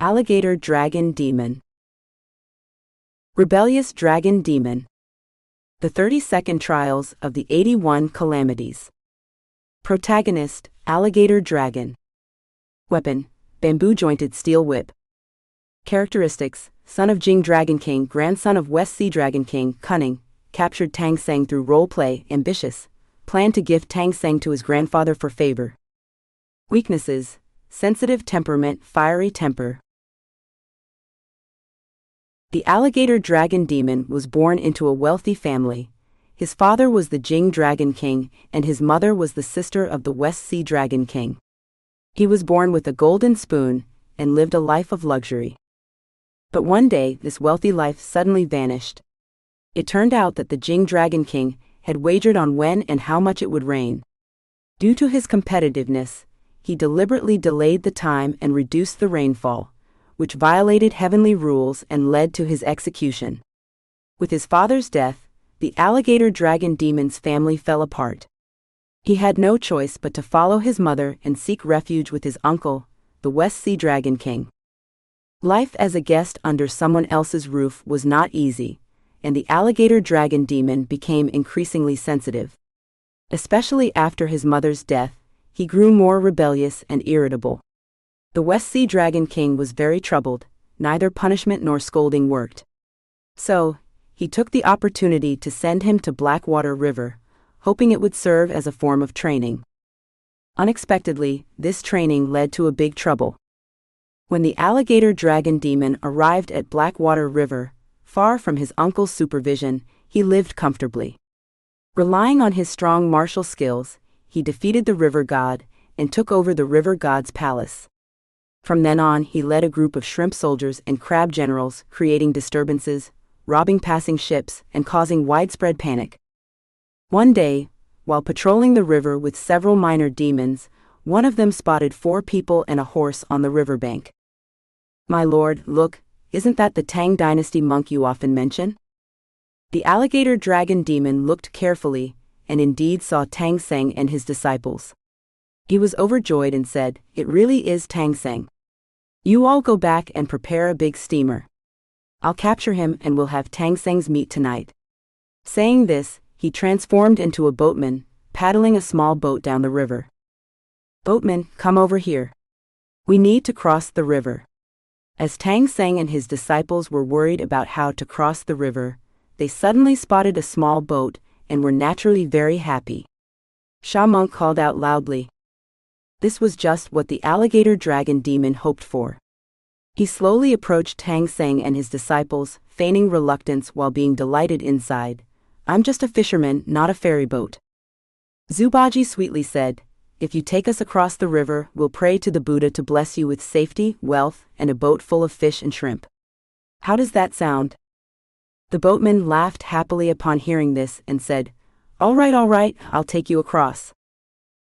Alligator Dragon Demon. Rebellious Dragon Demon. The 32nd Trials of the 81 Calamities. Protagonist, Alligator Dragon. Weapon, bamboo-jointed steel whip. Characteristics, son of Jing Dragon King, grandson of West Sea Dragon King, cunning, captured Tang Seng through role-play, ambitious, planned to gift Tang Seng to his grandfather for favor. Weaknesses, sensitive temperament, fiery temper. The Alligator Dragon Demon was born into a wealthy family. His father was the Jing Dragon King, and his mother was the sister of the West Sea Dragon King. He was born with a golden spoon, and lived a life of luxury. But one day, this wealthy life suddenly vanished. It turned out that the Jing Dragon King had wagered on when and how much it would rain. Due to his competitiveness, he deliberately delayed the time and reduced the rainfall, which violated heavenly rules and led to his execution. With his father's death, the Alligator Dragon Demon's family fell apart. He had no choice but to follow his mother and seek refuge with his uncle, the West Sea Dragon King. Life as a guest under someone else's roof was not easy, and the Alligator Dragon Demon became increasingly sensitive. Especially after his mother's death, he grew more rebellious and irritable. The West Sea Dragon King was very troubled. Neither punishment nor scolding worked. So, he took the opportunity to send him to Blackwater River, hoping it would serve as a form of training. Unexpectedly, this training led to a big trouble. When the Alligator Dragon Demon arrived at Blackwater River, far from his uncle's supervision, he lived comfortably. Relying on his strong martial skills, he defeated the river god and took over the river god's palace. From then on, he led a group of shrimp soldiers and crab generals, creating disturbances, robbing passing ships, and causing widespread panic. One day, while patrolling the river with several minor demons, one of them spotted 4 people and a horse on the riverbank. "My lord, look, isn't that the Tang Dynasty monk you often mention?" The Alligator Dragon Demon looked carefully, and indeed saw Tang Seng and his disciples. He was overjoyed and said, "It really is Tang Seng. You all go back and prepare a big steamer. I'll capture him and we'll have Tang Seng's meat tonight." Saying this, he transformed into a boatman, paddling a small boat down the river. "Boatman, come over here. We need to cross the river." As Tang Seng and his disciples were worried about how to cross the river, they suddenly spotted a small boat and were naturally very happy. Sha Monk called out loudly. This was just what the Alligator Dragon Demon hoped for. He slowly approached Tang Seng and his disciples, feigning reluctance while being delighted inside. "I'm just a fisherman, not a ferry boat." Xuanzang sweetly said, "If you take us across the river, we'll pray to the Buddha to bless you with safety, wealth, and a boat full of fish and shrimp. How does that sound?" The boatman laughed happily upon hearing this and said, all right, I'll take you across.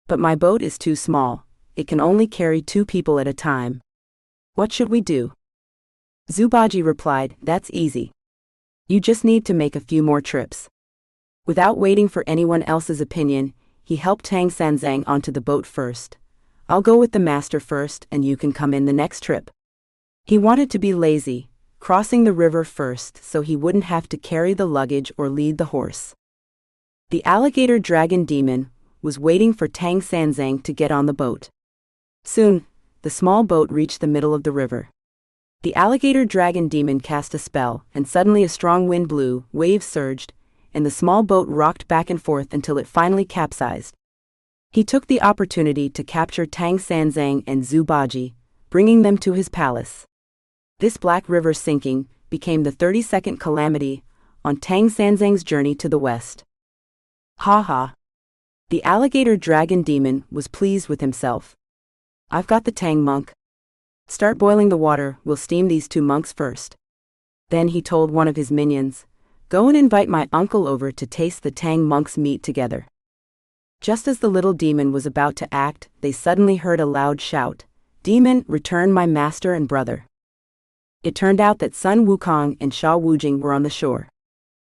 But my boat is too small. It can only carry 2 people at a time. What should we do?" Xuanzang replied, "That's easy. You just need to make a few more trips." Without waiting for anyone else's opinion, he helped Xuanzang onto the boat first. "I'll go with the master first and you can come in the next trip." He wanted to be lazy, crossing the river first so he wouldn't have to carry the luggage or lead the horse. The Alligator Dragon Demon was waiting for Xuanzang to get on the boat. Soon, the small boat reached the middle of the river. The Alligator Dragon Demon cast a spell, and suddenly a strong wind blew, waves surged, and the small boat rocked back and forth until it finally capsized. He took the opportunity to capture Xuanzang and Xuanzang, bringing them to his palace. This Black River sinking became the 32nd calamity on Xuanzang's journey to the west. Ha ha! The Alligator Dragon Demon was pleased with himself. "I've got the Tang monk. Start boiling the water, we'll steam these 2 monks first." Then he told one of his minions, "Go and invite my uncle over to taste the Tang monk's meat together." Just as the little demon was about to act, they suddenly heard a loud shout, "Demon, return my master and brother." It turned out that Sun Wukong and Sha Wujing were on the shore.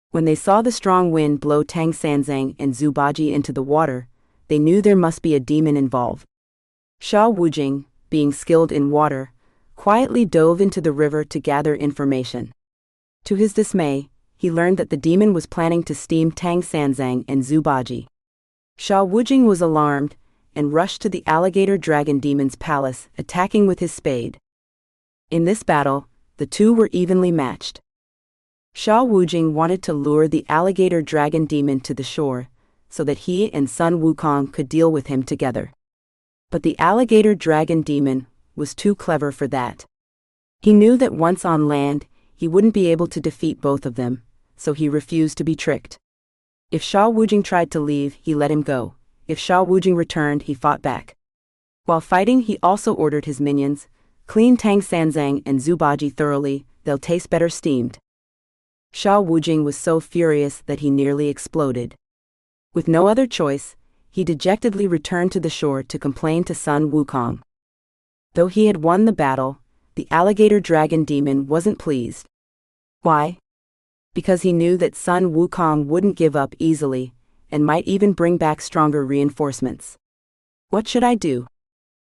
When they saw the strong wind blow Xuanzang and Xuanzang into the water, they knew there must be a demon involved. Sha Wujing, being skilled in water, quietly dove into the river to gather information. To his dismay, he learned that the demon was planning to steam Tang Xuanzang and Zhu Baji. Sha Wujing was alarmed and rushed to the alligator dragon demon's palace, attacking with his spade. In this battle, the two were evenly matched. Sha Wujing wanted to lure the alligator dragon demon to the shore, so that he and Sun Wukong could deal with him together. But the alligator dragon demon was too clever for that. He knew that once on land, he wouldn't be able to defeat both of them, so he refused to be tricked. If Sha Wujing tried to leave, he let him go. If Sha Wujing returned, he fought back. While fighting, he also ordered his minions, clean Tang Xuanzang and Zhu Baji thoroughly, they'll taste better steamed. Sha Wujing was so furious that he nearly exploded. With no other choice, he dejectedly returned to the shore to complain to Sun Wukong. Though he had won the battle, the alligator dragon demon wasn't pleased. Why? Because he knew that Sun Wukong wouldn't give up easily, and might even bring back stronger reinforcements. What should I do?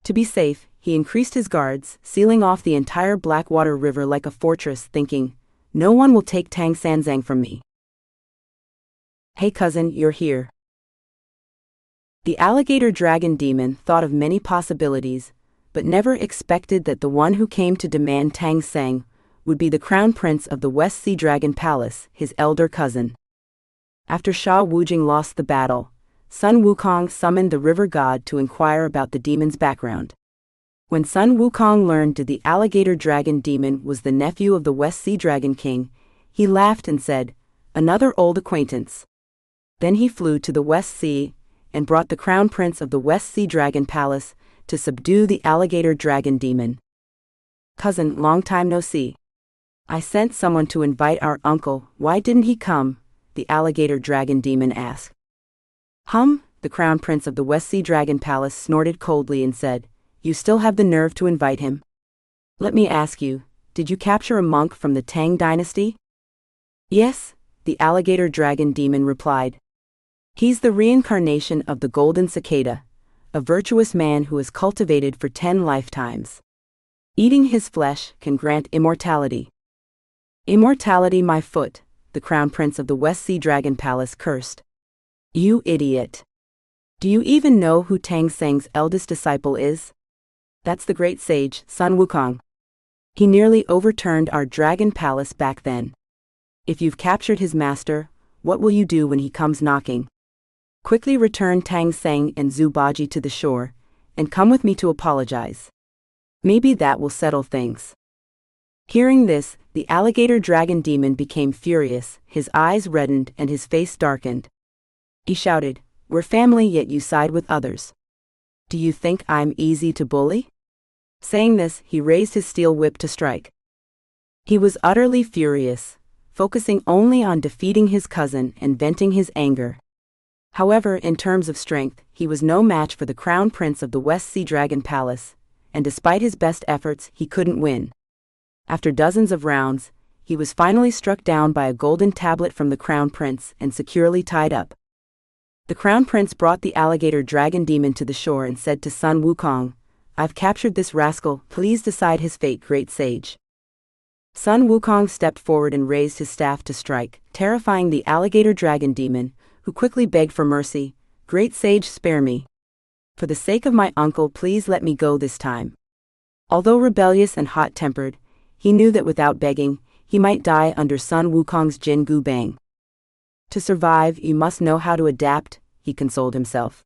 To be safe, he increased his guards, sealing off the entire Blackwater River like a fortress, thinking, no one will take Tang Xuanzang from me. Hey cousin, you're here. The alligator dragon demon thought of many possibilities, but never expected that the one who came to demand Tang Xuanzang would be the crown prince of the West Sea Dragon Palace, his elder cousin. After Sha Wujing lost the battle, Sun Wukong summoned the river god to inquire about the demon's background. When Sun Wukong learned that the alligator dragon demon was the nephew of the West Sea Dragon King, he laughed and said, "Another old acquaintance." Then he flew to the West Sea and brought the crown prince of the West Sea Dragon Palace to subdue the alligator dragon demon. "Cousin, long time no see. I sent someone to invite our uncle, why didn't he come?" the alligator dragon demon asked. The crown prince of the West Sea Dragon Palace snorted coldly and said, "You still have the nerve to invite him? Let me ask you, did you capture a monk from the Tang dynasty?" "Yes," the alligator dragon demon replied. "He's the reincarnation of the golden cicada, a virtuous man who is cultivated for 10 lifetimes. Eating his flesh can grant immortality." "Immortality, my foot," the crown prince of the West Sea Dragon Palace cursed. "You idiot. Do you even know who Tang Xuanzang's eldest disciple is? That's the great sage, Sun Wukong. He nearly overturned our dragon palace back then. If you've captured his master, what will you do when he comes knocking? Quickly return Tang Xuanzang and Zhu Baji to the shore, and come with me to apologize. Maybe that will settle things." Hearing this, the alligator dragon demon became furious, his eyes reddened and his face darkened. He shouted, "We're family yet you side with others. Do you think I'm easy to bully?" Saying this, he raised his steel whip to strike. He was utterly furious, focusing only on defeating his cousin and venting his anger. However, in terms of strength, he was no match for the crown prince of the West Sea Dragon Palace, and despite his best efforts, he couldn't win. After dozens of rounds, he was finally struck down by a golden tablet from the crown prince and securely tied up. The crown prince brought the alligator dragon demon to the shore and said to Sun Wukong, "I've captured this rascal, please decide his fate, great sage." Sun Wukong stepped forward and raised his staff to strike, terrifying the alligator dragon demon, who quickly begged for mercy, "Great sage, spare me. For the sake of my uncle, please let me go this time." Although rebellious and hot-tempered, he knew that without begging, he might die under Sun Wukong's Jin Gu Bang. To survive, you must know how to adapt, he consoled himself.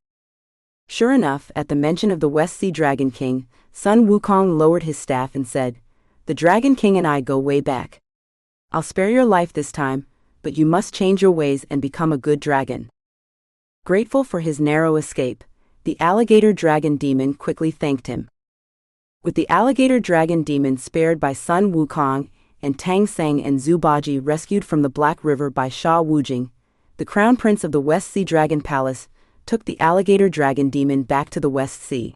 Sure enough, at the mention of the West Sea Dragon King, Sun Wukong lowered his staff and said, "The Dragon King and I go way back. I'll spare your life this time, but you must change your ways and become a good dragon." Grateful for his narrow escape, the alligator dragon demon quickly thanked him. With the alligator dragon demon spared by Sun Wukong and Tang Xuanzang and Zhu Baji rescued from the Black River by Sha Wujing, the crown prince of the West Sea Dragon Palace took the alligator dragon demon back to the West Sea.